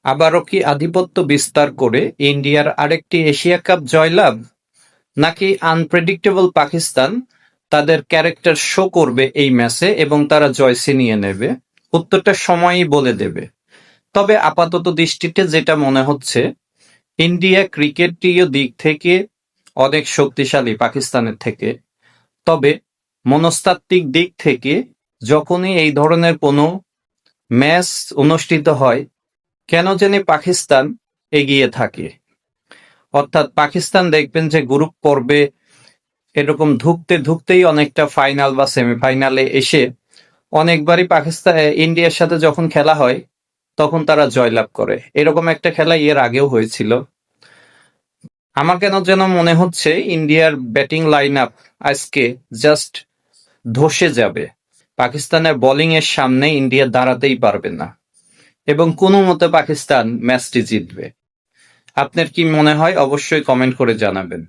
আবারও কি আধিপত্য বিস্তার করে ইন্ডিয়ার আরেকটি এশিয়া কাপ জয়লাভ, নাকি আনপ্রেডিক্টেবল পাকিস্তান তাদের ক্যারেক্টার শো করবে এই ম্যাচে এবং তারা জয় ছিনিয়ে নেবে? উত্তরটা সময়ই বলে দেবে। তবে আপাতত দৃষ্টিতে যেটা মনে হচ্ছে, ইন্ডিয়া ক্রিকেটীয় দিক থেকে অনেক শক্তিশালী পাকিস্তানের থেকে। তবে মনস্তাত্ত্বিক দিক থেকে যখনই এই ধরনের কোনো ম্যাচ অনুষ্ঠিত হয়, কেন জানি পাকিস্তান এগিয়ে থাকে। অর্থাৎ পাকিস্তান দেখবেন যে গ্রুপ পর্বে এরকম ধুঁকতেই অনেকটা ফাইনাল বা সেমিফাইনালে এসে অনেকবারই পাকিস্তান ইন্ডিয়ার সাথে যখন খেলা হয় তখন তারা জয়লাভ করে। এরকম একটা খেলা এর আগেও হয়েছিল। আমার কেন যেন মনে হচ্ছে ইন্ডিয়ার ব্যাটিং লাইন আপ আজকে জাস্ট ধসে যাবে। পাকিস্তানের বোলিং এর সামনে ইন্ডিয়া দাঁড়াতেই পারবে না এবং কোনো মতে পাকিস্তান ম্যাচটি জিতবে। আপনার কি মনে হয়? অবশ্যই কমেন্ট করে জানাবেন।